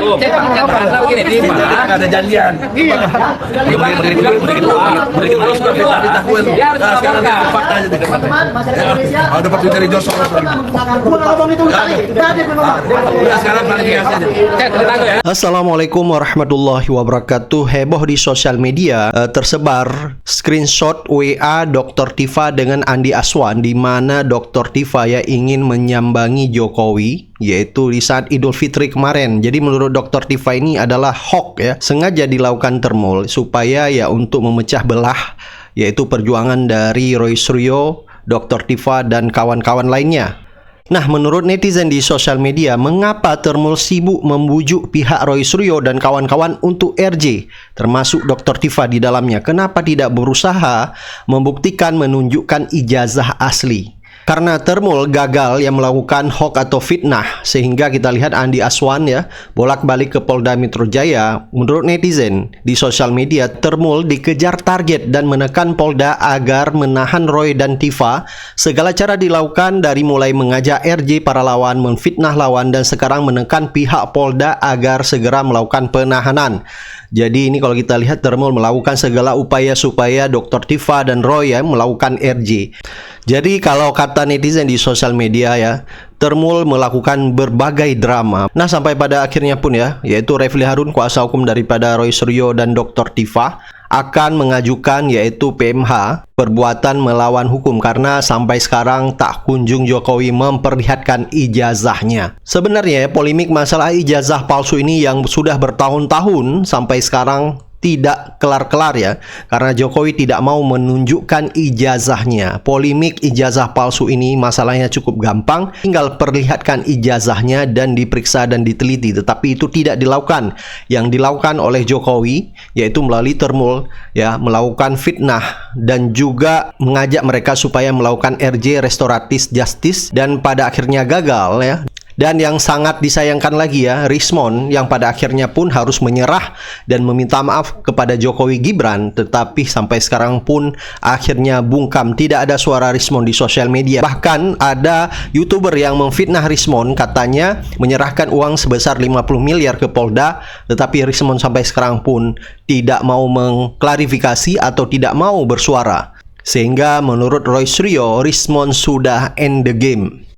Karena begini, Pak, ada janjian. Iya. Beri terus biar sekarang fakta aja di depan. Ada Pak dari Joshua. Sekarang klarifikasi aja. Assalamualaikum warahmatullahi wabarakatuh. Heboh di sosial media tersebar screenshot WA Dr. Tifa dengan Andi Aswan, di mana Dr. Tifa ya ingin menyambangi Jokowi, yaitu di saat Idul Fitri kemarin. Jadi menurut Dr. Tifa ini adalah hoax ya, sengaja dilakukan termul supaya ya untuk memecah belah, yaitu perjuangan dari Roy Suryo, Dr. Tifa dan kawan-kawan lainnya. Nah, menurut netizen di sosial media, mengapa termul sibuk membujuk pihak Roy Suryo dan kawan-kawan untuk RJ, termasuk Dr. Tifa di dalamnya? Kenapa tidak berusaha membuktikan menunjukkan ijazah asli? Karena termul gagal yang melakukan hoax atau fitnah, sehingga kita lihat Andi Aswan ya bolak-balik ke Polda Metro Jaya. Menurut netizen di sosial media, termul dikejar target dan menekan Polda agar menahan Roy dan Tifa. Segala cara dilakukan, dari mulai mengajak RJ para lawan, memfitnah lawan, dan sekarang menekan pihak Polda agar segera melakukan penahanan. Jadi ini kalau kita lihat, termul melakukan segala upaya supaya Dr. Tifa dan Roy ya melakukan RJ. Jadi kalau kata netizen di sosial media ya, termul melakukan berbagai drama. Nah, sampai pada akhirnya pun ya, yaitu Refli Harun, kuasa hukum daripada Roy Suryo dan Dr. Tifa, akan mengajukan yaitu PMH, perbuatan melawan hukum, karena sampai sekarang tak kunjung Jokowi memperlihatkan ijazahnya. Sebenarnya polemik masalah ijazah palsu ini yang sudah bertahun-tahun sampai sekarang tidak kelar-kelar ya, karena Jokowi tidak mau menunjukkan ijazahnya. Polemik ijazah palsu ini masalahnya cukup gampang, tinggal perlihatkan ijazahnya dan diperiksa dan diteliti, tetapi itu tidak dilakukan. Yang dilakukan oleh Jokowi yaitu melalui termul ya, melakukan fitnah dan juga mengajak mereka supaya melakukan RJ, restoratif justice, dan pada akhirnya gagal ya. Dan yang sangat disayangkan lagi ya, Rismon yang pada akhirnya pun harus menyerah dan meminta maaf kepada Jokowi Gibran, tetapi sampai sekarang pun akhirnya bungkam. Tidak ada suara Rismon di sosial media. Bahkan ada YouTuber yang memfitnah Rismon, katanya menyerahkan uang sebesar 50 miliar ke Polda, tetapi Rismon sampai sekarang pun tidak mau mengklarifikasi atau tidak mau bersuara. Sehingga menurut Roy Suryo, Rismon sudah end the game.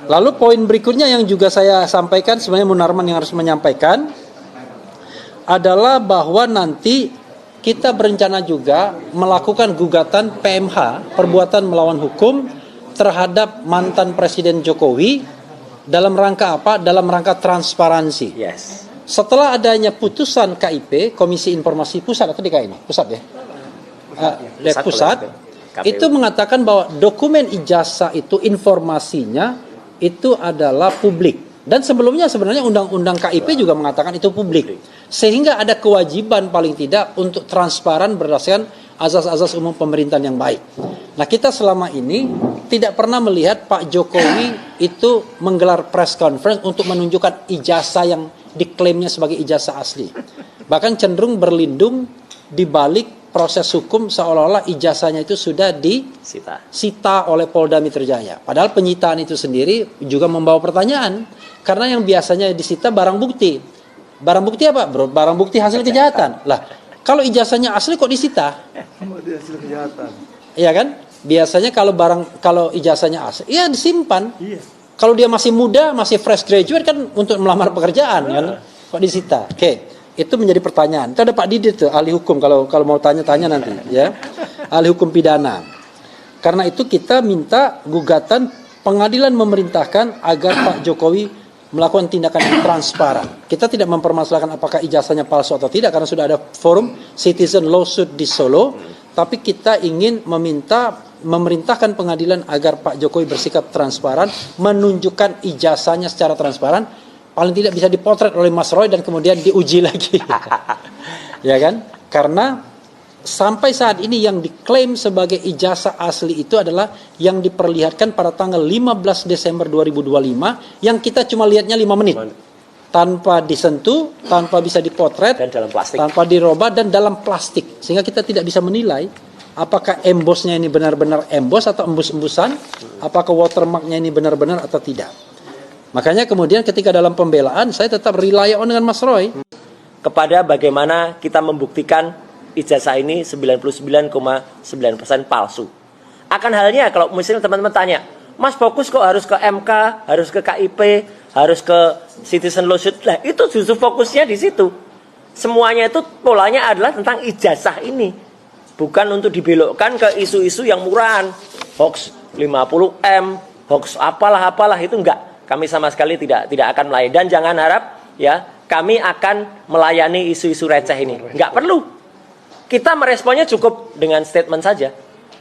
Lalu poin berikutnya yang juga saya sampaikan, sebenarnya Munarman yang harus menyampaikan, adalah bahwa nanti kita berencana juga melakukan gugatan PMH, perbuatan melawan hukum, terhadap mantan Presiden Jokowi. Dalam rangka apa? Dalam rangka transparansi. Yes. Setelah adanya putusan KIP, Komisi Informasi Pusat atau DKI ini? Pusat ya? Pusat itu mengatakan bahwa dokumen ijazah itu informasinya itu adalah publik, dan sebelumnya sebenarnya undang-undang KIP juga mengatakan itu publik, sehingga ada kewajiban paling tidak untuk transparan berdasarkan azas-azas umum pemerintahan yang baik. Nah, kita selama ini tidak pernah melihat Pak Jokowi itu menggelar press conference untuk menunjukkan ijazah yang diklaimnya sebagai ijazah asli, bahkan cenderung berlindung di balik proses hukum, seolah-olah ijazahnya itu sudah disita oleh Polda Metro Jaya. Padahal penyitaan itu sendiri juga membawa pertanyaan, karena yang biasanya disita barang bukti. Barang bukti apa? Barang bukti hasil kejahatan. Lah, kalau ijazahnya asli kok disita? Hasil kejahatan. Iya kan? Biasanya kalau ijazahnya asli, ya disimpan. Iya. Kalau dia masih muda, masih fresh graduate kan untuk melamar pekerjaan kan, kok disita? Oke. Itu menjadi pertanyaan. Itu ada Pak Didit tuh, ahli hukum, kalau mau tanya-tanya nanti ya. Ahli hukum pidana. Karena itu kita minta gugatan, pengadilan memerintahkan agar Pak Jokowi melakukan tindakan yang transparan. Kita tidak mempermasalahkan apakah ijazahnya palsu atau tidak, karena sudah ada forum Citizen Lawsuit di Solo, tapi kita ingin memerintahkan pengadilan agar Pak Jokowi bersikap transparan, menunjukkan ijazahnya secara transparan. Paling tidak bisa dipotret oleh Mas Roy dan kemudian diuji lagi. Ya kan? Karena sampai saat ini yang diklaim sebagai ijazah asli itu adalah yang diperlihatkan pada tanggal 15 Desember 2025, yang kita cuma lihatnya 5 menit. Tanpa disentuh, tanpa bisa dipotret, dan dalam plastik, tanpa dirobah, dan dalam plastik. Sehingga kita tidak bisa menilai apakah embossnya ini benar-benar emboss atau embus-embusan, apakah watermarknya ini benar-benar atau tidak. Makanya kemudian ketika dalam pembelaan saya tetap rely on dengan Mas Roy. Kepada bagaimana kita membuktikan ijazah ini 99,9% palsu. Akan halnya kalau misalnya teman-teman tanya, Mas fokus kok harus ke MK, harus ke KIP, harus ke citizen lawsuit. Lah itu justru fokusnya di situ. Semuanya itu polanya adalah tentang ijazah ini. Bukan untuk dibelokkan ke isu-isu yang murahan. Hoax 50M, hoax apalah itu enggak. Kami sama sekali tidak akan melayani. Dan jangan harap ya kami akan melayani isu-isu receh ini. Enggak perlu. Kita meresponnya cukup dengan statement saja.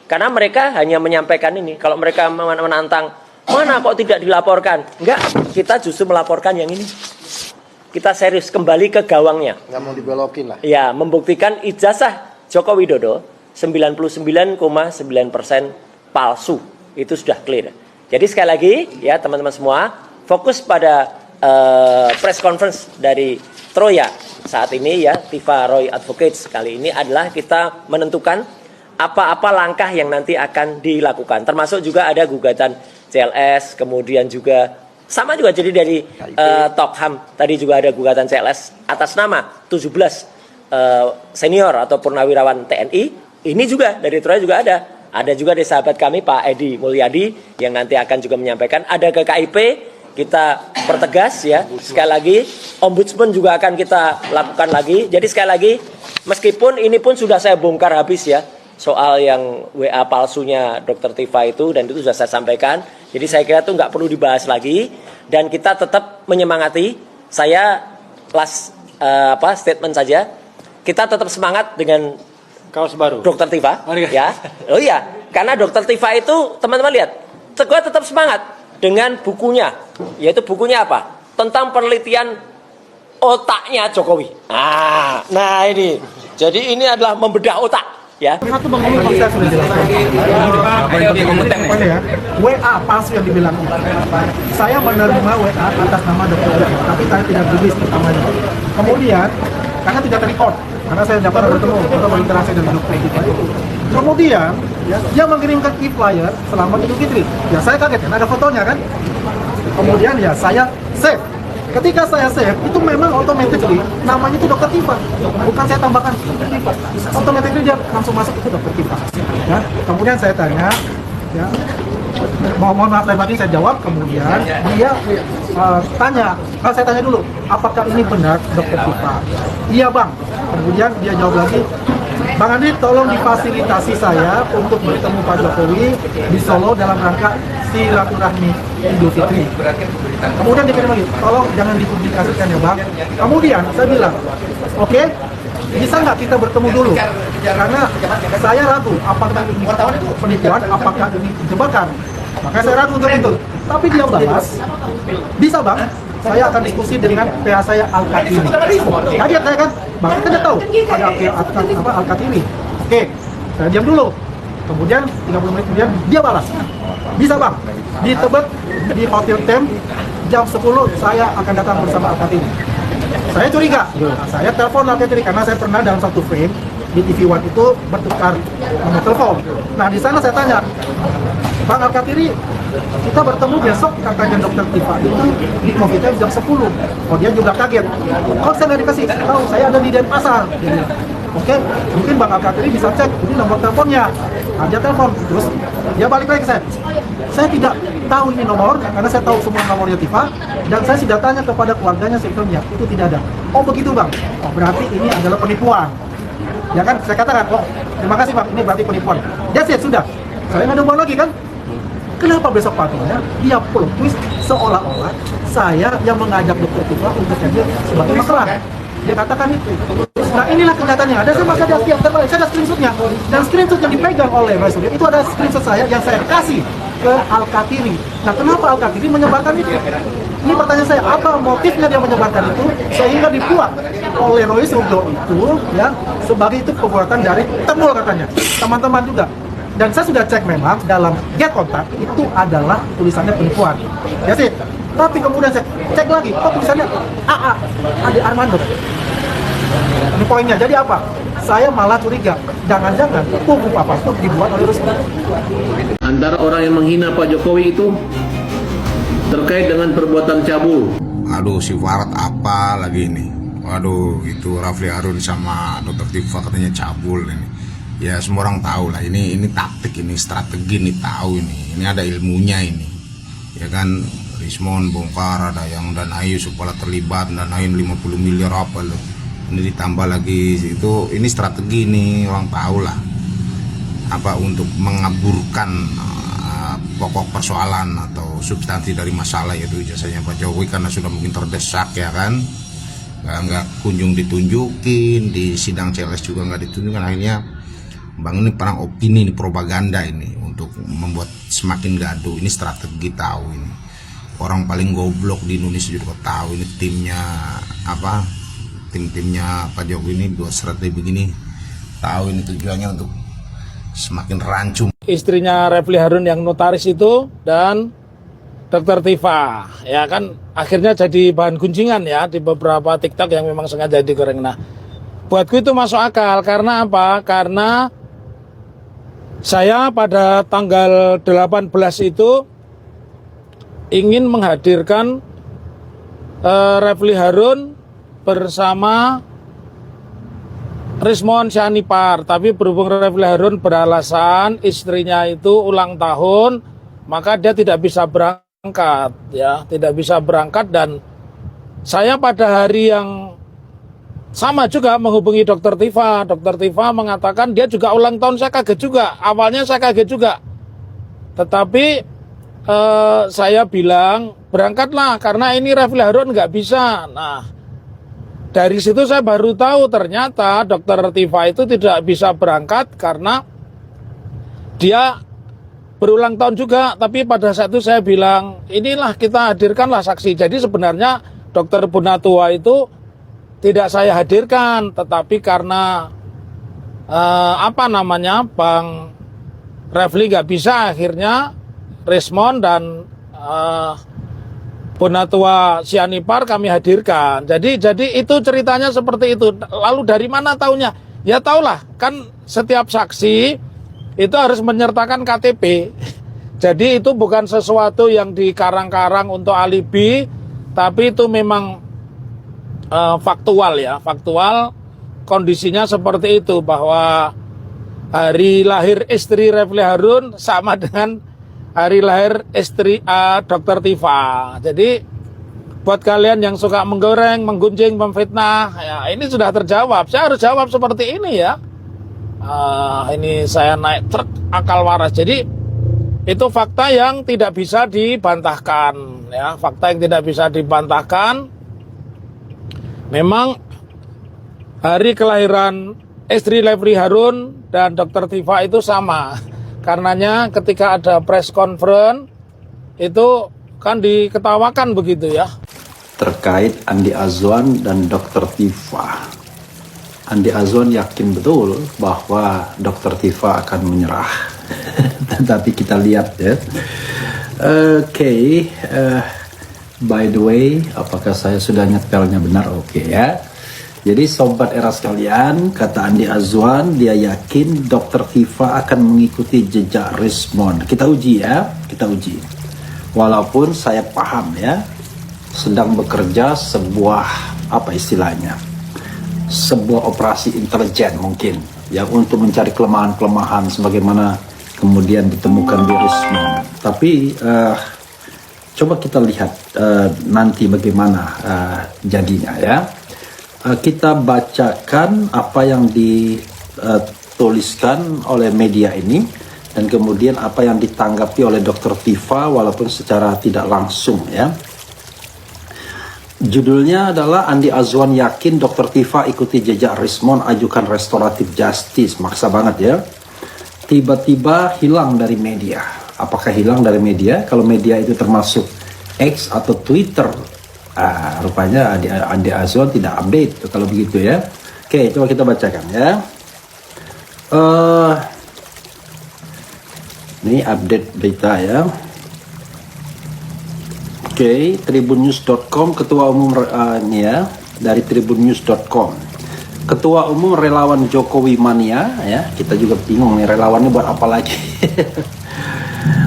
Karena mereka hanya menyampaikan ini. Kalau mereka menantang, mana kok tidak dilaporkan? Enggak, kita justru melaporkan yang ini. Kita serius kembali ke gawangnya. Nggak mau dibelokin lah. Ya, membuktikan ijazah Joko Widodo 99,9% palsu. Itu sudah clear. Jadi sekali lagi ya teman-teman semua, fokus pada press conference dari Troya saat ini ya, Tifa Roy Advocates kali ini adalah kita menentukan apa-apa langkah yang nanti akan dilakukan. Termasuk juga ada gugatan CLS, kemudian juga sama juga jadi dari Tokham tadi juga ada gugatan CLS atas nama 17 senior atau purnawirawan TNI. Ini juga dari Troya juga ada. Ada juga dari sahabat kami Pak Edi Mulyadi yang nanti akan juga menyampaikan. Ada ke KIP, kita pertegas ya. Sekali lagi, Ombudsman juga akan kita lakukan lagi. Jadi sekali lagi, meskipun ini pun sudah saya bongkar habis ya. Soal yang WA palsunya Dr. Tifa itu, dan itu sudah saya sampaikan. Jadi saya kira itu nggak perlu dibahas lagi. Dan kita tetap menyemangati, saya last statement saja. Kita tetap semangat dengan Kaos baru. Dr. Tifa, ya. Oh iya, karena Dr. Tifa itu teman-teman lihat, gue tetap semangat dengan bukunya, yaitu bukunya apa? Tentang penelitian otaknya Jokowi. Nah ini, jadi ini adalah membedah otak, ya. Satu Bang Oli saya sudah jelaskan. WA palsu yang dibilang itu. Saya menerima WA atas nama Dr. Tifa, tapi saya tidak tulis pertamanya. Kemudian, karena tidak terrecord, karena saya dapat bertemu atau berinteraksi dengan Dr. Tifa itu. Kemudian, ya, dia mengirimkan e-flyer selamat Idul Fitri. Ya saya kaget, kan ada fotonya kan. Kemudian ya saya save. Ketika saya save, itu memang automatically namanya itu Dr. Tifa, bukan saya tambahkan Dr. Tifa. Automatically dia langsung masuk itu Dr. Tifa. Ya, kemudian saya tanya, ya, mohon maaf tadi saya jawab, kemudian dia tanya, saya tanya dulu, apakah ini benar Dr. Tifa? Iya Bang. Kemudian dia jawab lagi, Bang Andi tolong difasilitasi saya untuk bertemu Pak Jokowi di Solo dalam rangka silaturahmi Idul Fitri. Kemudian dia lagi, tolong jangan dipublikasikan ya Bang. Kemudian saya bilang, oke, bisa nggak kita bertemu dulu? Karena saya ragu apakah ini penipuan, apakah ini jebakan. Makanya saya ragu untuk itu. Tapi dia balas, bisa Bang, saya akan diskusi dengan PH saya Al-Kartini. Kaget saya kan, Bang kita udah tahu ada Al-Kartini. Oke, saya diam dulu. Kemudian 30 menit kemudian dia balas, bisa Bang, di Tebet di Hotel Tem jam 10 saya akan datang bersama Al-Kartini. Saya curiga, saya telepon Al-Kartini karena saya pernah dalam satu frame di TV One itu bertukar nomor telepon. Nah di sana saya tanya, Bang Al-Kartini, kita bertemu besok katanya Dr. Tifa itu di Coffee Time jam 10. Oh dia juga kaget. Kok saya nggak dikasih tahu, saya ada di Denpasar. Oke, mungkin Bang Al-Kartini bisa cek ini nomor teleponnya. Nah, dia telepon, terus dia balik lagi ke saya. Saya tidak tahu ini nomor karena saya tahu semua nomornya Tifa dan saya sudah tanya kepada keluarganya sebelumnya, itu tidak ada. Oh begitu Bang. Oh berarti ini adalah penipuan. Ya kan, saya katakan, oh terima kasih Bang, ini berarti penipuan. That's it, sudah. Saya nggak ada uang lagi kan. Kenapa besok paginya dia plot twist seolah-olah saya yang mengajak Dr. Tifa untuk hadir sebagai makelar. Dia katakan itu. Nah inilah kenyataannya. Ada saya masih ada setiap terbaik. Saya ada screenshotnya. Dan screenshot yang dipegang oleh Rasul itu ada screenshot saya yang saya kasih ke Al-Kartini. Nah kenapa Al-Kartini menyebarkan itu? Ini pertanyaan saya, apa motifnya dia menyebarkan itu sehingga dibuat oleh Roy Suryo itu ya sebagai itu perbuatan dari temul katanya. Teman-teman juga. Dan saya sudah cek memang dalam get kontak itu adalah tulisannya penipuan. Ya sih. Tapi kemudian saya cek lagi, kok tulisannya AA, Ade Armando. Ini poinnya. Jadi apa? Saya malah curiga, jangan-jangan buku apa itu dibuat oleh Rusdi. Antara orang yang menghina Pak Jokowi itu terkait dengan perbuatan cabul. Aduh, si Farad apa lagi ini? Waduh, itu Rafli Harun sama Dr. Tifa katanya cabul ini. Ya semua orang tahu lah, ini taktik, ini strategi, ini tahu ini ada ilmunya ini. Ya kan, Rismon bongkar, ada yang dan Ayu supaya terlibat, dan Ayu 50 miliar apa loh. Ini ditambah lagi itu, ini strategi ini orang tahu lah. Apa untuk mengaburkan pokok persoalan atau substansi dari masalah, yaitu ijazahnya Pak Jokowi karena sudah mungkin terdesak ya kan, nggak kunjung ditunjukin di sidang CLS juga nggak ditunjukkan, akhirnya Bang ini perang opini, ini propaganda ini untuk membuat semakin gaduh. Ini strategi, tahu ini orang paling goblok di Indonesia juga tahu ini timnya apa, timnya Pak Jokowi ini dua strategi begini, tahu ini tujuannya untuk semakin rancu. Istrinya Rafli Harun yang notaris itu dan Dr. Tifa ya kan akhirnya jadi bahan gunjingan ya di beberapa TikTok yang memang sengaja digoreng. Nah, buatku itu masuk akal karena apa? Karena saya pada tanggal 18 itu ingin menghadirkan Rafli Harun bersama Rismon Syanipar, tapi berhubung Rafli Harun beralasan istrinya itu ulang tahun, maka dia tidak bisa berangkat ya, tidak bisa berangkat. Dan saya pada hari yang sama juga menghubungi Dr. Tifa. Dr. Tifa mengatakan dia juga ulang tahun. Saya kaget juga, awalnya saya kaget juga, tetapi saya bilang berangkatlah karena ini Rafli Harun nggak bisa. Nah, dari situ saya baru tahu ternyata Dr. Tifa itu tidak bisa berangkat karena dia berulang tahun juga. Tapi pada saat itu saya bilang, inilah kita hadirkanlah saksi. Jadi sebenarnya Dr. Bonatua itu tidak saya hadirkan, tetapi karena Bang Rafli nggak bisa, akhirnya Rismon dan Bonatua Syanipar kami hadirkan. Jadi itu ceritanya seperti itu. Lalu dari mana taunya? Ya taulah, kan setiap saksi itu harus menyertakan KTP. Jadi itu bukan sesuatu yang dikarang-karang untuk alibi, tapi itu memang faktual ya, faktual. Kondisinya seperti itu, bahwa hari lahir istri Rafli Harun sama dengan hari lahir istri Dr. Tifa. Jadi buat kalian yang suka menggoreng, menggunjing, memfitnah, ya ini sudah terjawab. Saya harus jawab seperti ini ya. Ini saya naik truk akal waras. Jadi itu fakta yang tidak bisa dibantahkan ya, fakta yang tidak bisa dibantahkan. Memang hari kelahiran istri Rafli Harun dan Dr. Tifa itu sama. Karenanya ketika ada press conference itu kan diketawakan begitu ya. Terkait Andi Azwan dan Dr. Tifa. Andi Azwan yakin betul bahwa Dr. Tifa akan menyerah. Tetapi kita lihat ya. By the way, apakah saya sudah nyetelnya benar? Oke ya. Jadi sobat era sekalian, kata Andi Azwan, dia yakin Dr. Tifa akan mengikuti jejak Rismon. Kita uji ya, kita uji. Walaupun saya paham ya, sedang bekerja sebuah, apa istilahnya, sebuah operasi intelijen mungkin, yang untuk mencari kelemahan-kelemahan sebagaimana kemudian ditemukan di Rismon. Tapi coba kita lihat nanti bagaimana jadinya ya. Kita bacakan apa yang dituliskan oleh media ini dan kemudian apa yang ditanggapi oleh Dr. Tifa walaupun secara tidak langsung ya. Judulnya adalah Andi Azwan yakin Dr. Tifa ikuti jejak Rismon ajukan restoratif justice. Maksa banget ya. Tiba-tiba hilang dari media. Apakah hilang dari media? Kalau media itu termasuk X atau Twitter, rupanya Andi Azwan tidak update kalau begitu ya. Oke, coba kita bacakan ya. Ini update berita ya. Oke, tribunnews.com, ketua umum ini ya, dari tribunnews.com. Ketua umum relawan Jokowi mania ya. Kita juga bingung nih relawannya buat apa lagi.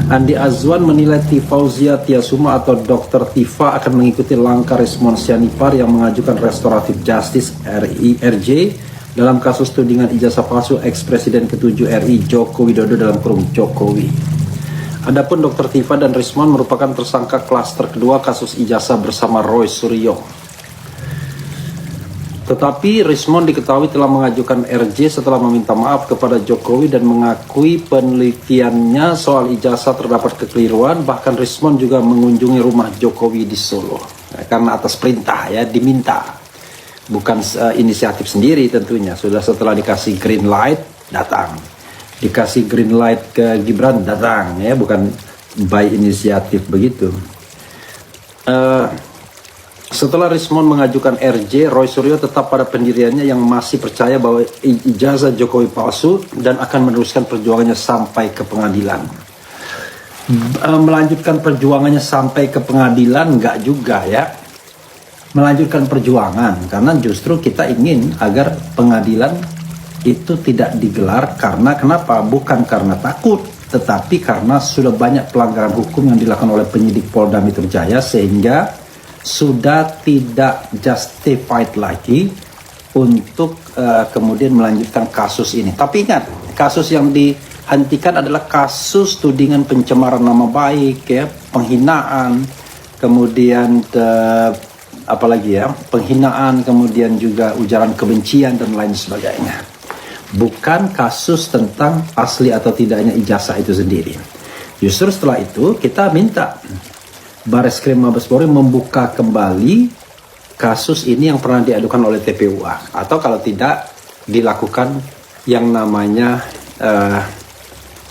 Andi Azwan menilai Tifauzia Tiasuma atau Dr. Tifa akan mengikuti langkah Rismon Sianipar yang mengajukan restoratif justice RJ dalam kasus tudingan ijazah palsu ex-presiden ke-7 RI Joko Widodo dalam kurung Jokowi. Adapun Dr. Tifa dan Rismon merupakan tersangka klaster kedua kasus ijazah bersama Roy Suryo. Tetapi Rismon diketahui telah mengajukan RJ setelah meminta maaf kepada Jokowi dan mengakui penelitiannya soal ijazah terdapat kekeliruan. Bahkan Rismon juga mengunjungi rumah Jokowi di Solo karena atas perintah ya, diminta, bukan inisiatif sendiri tentunya. Sudah setelah dikasih green light datang, dikasih green light ke Gibran datang ya, bukan by inisiatif begitu. Setelah Rismon mengajukan RJ, Roy Suryo tetap pada pendiriannya yang masih percaya bahwa ijazah Jokowi palsu dan akan meneruskan perjuangannya sampai ke pengadilan. Melanjutkan perjuangannya sampai ke pengadilan enggak juga ya. Melanjutkan perjuangan karena justru kita ingin agar pengadilan itu tidak digelar karena kenapa? Bukan karena takut, tetapi karena sudah banyak pelanggaran hukum yang dilakukan oleh penyidik Polda Metro Jaya sehingga sudah tidak justified lagi untuk kemudian melanjutkan kasus ini. Tapi ingat, kasus yang dihentikan adalah kasus tudingan pencemaran nama baik, ya, penghinaan, kemudian apalagi ya, penghinaan, kemudian juga ujaran kebencian dan lain sebagainya. Bukan kasus tentang asli atau tidaknya ijazah itu sendiri. Justru setelah itu kita minta Bareskrim Mabes Polri membuka kembali kasus ini yang pernah diadukan oleh TPUA, atau kalau tidak dilakukan yang namanya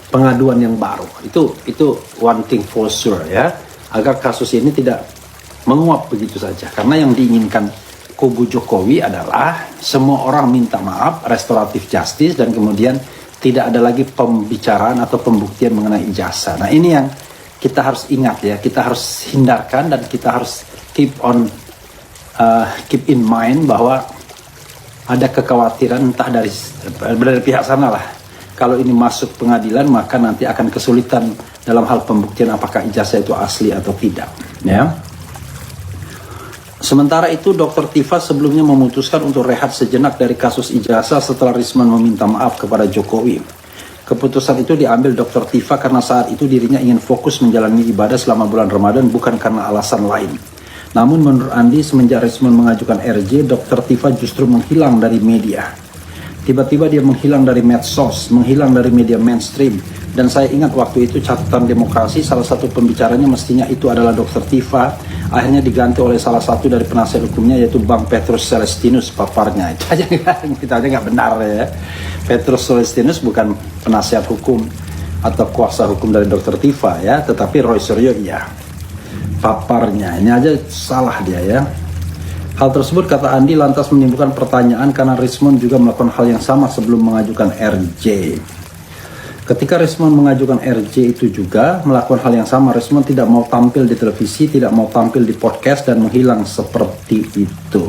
pengaduan yang baru. Itu one thing for sure ya, agar kasus ini tidak menguap begitu saja. Karena yang diinginkan kubu Jokowi adalah semua orang minta maaf, restoratif justice, dan kemudian tidak ada lagi pembicaraan atau pembuktian mengenai ijazah. Nah ini yang kita harus ingat ya, kita harus hindarkan dan kita harus keep in mind bahwa ada kekhawatiran entah dari pihak sana lah. Kalau ini masuk pengadilan maka nanti akan kesulitan dalam hal pembuktian apakah ijazah itu asli atau tidak. Ya. Sementara itu Dr. Tifa sebelumnya memutuskan untuk rehat sejenak dari kasus ijazah setelah Rismon meminta maaf kepada Jokowi. Keputusan itu diambil Dr. Tifa karena saat itu dirinya ingin fokus menjalani ibadah selama bulan Ramadan, bukan karena alasan lain. Namun menurut Andi, semenjak Rismon mengajukan RJ, Dr. Tifa justru menghilang dari media. Tiba-tiba dia menghilang dari medsos, menghilang dari media mainstream. Dan saya ingat waktu itu catatan Demokrasi, salah satu pembicaranya mestinya itu adalah Dr. Tifa, akhirnya diganti oleh salah satu dari penasihat hukumnya yaitu Bang Petrus Celestinus paparnya. Itu aja nggak benar ya. Petrus Celestinus bukan penasihat hukum atau kuasa hukum dari Dr. Tifa ya, tetapi Roy Suryo iya. Paparnya, ini aja salah dia ya. Hal tersebut kata Andi lantas menimbulkan pertanyaan karena Rismon juga melakukan hal yang sama sebelum mengajukan RJ. Ketika Rismon mengajukan RJ itu juga melakukan hal yang sama, Rismon tidak mau tampil di televisi, tidak mau tampil di podcast dan menghilang seperti itu.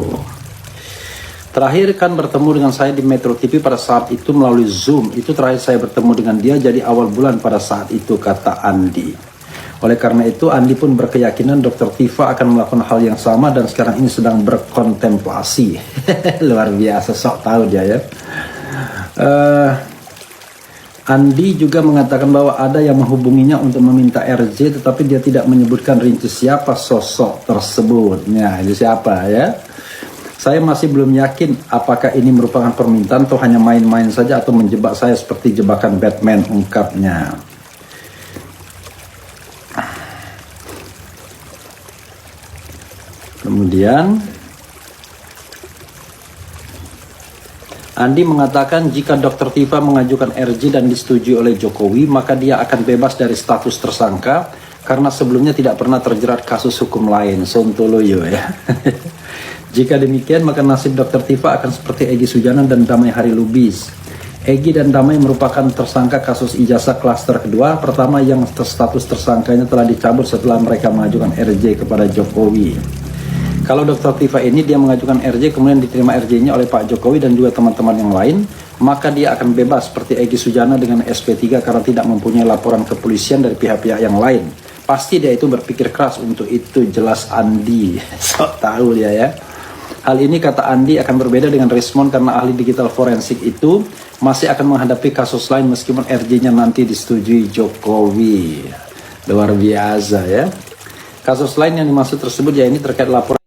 Terakhir kan bertemu dengan saya di Metro TV pada saat itu melalui Zoom. Itu terakhir saya bertemu dengan dia jadi awal bulan pada saat itu, kata Andi. Oleh karena itu Andi pun berkeyakinan Dr. Tifa akan melakukan hal yang sama dan sekarang ini sedang berkontemplasi. Luar biasa, sok tahu dia ya. Andi juga mengatakan bahwa ada yang menghubunginya untuk meminta RJ tetapi dia tidak menyebutkan rinci siapa sosok tersebut. Nah, itu siapa ya? Saya masih belum yakin apakah ini merupakan permintaan atau hanya main-main saja atau menjebak saya seperti jebakan Batman, ungkapnya. Kemudian Andi mengatakan jika Dr. Tifa mengajukan RJ dan disetujui oleh Jokowi, maka dia akan bebas dari status tersangka karena sebelumnya tidak pernah terjerat kasus hukum lain. Sontoloyo ya. Jika demikian, maka nasib Dr. Tifa akan seperti Egy Sujana dan Damai Hari Lubis. Egy dan Damai merupakan tersangka kasus ijazah klaster kedua. Pertama yang status tersangkanya telah dicabut setelah mereka mengajukan RJ kepada Jokowi. Kalau Dr. Tifa ini dia mengajukan RJ kemudian diterima RJ-nya oleh Pak Jokowi dan juga teman-teman yang lain, maka dia akan bebas seperti Egy Sujana dengan SP3 karena tidak mempunyai laporan kepolisian dari pihak-pihak yang lain. Pasti dia itu berpikir keras untuk itu, jelas Andi. Sok tahu dia ya. Hal ini kata Andi akan berbeda dengan Rismond karena ahli digital forensik itu masih akan menghadapi kasus lain meskipun RJ-nya nanti disetujui Jokowi. Luar biasa ya. Kasus lain yang dimaksud tersebut ya ini terkait laporan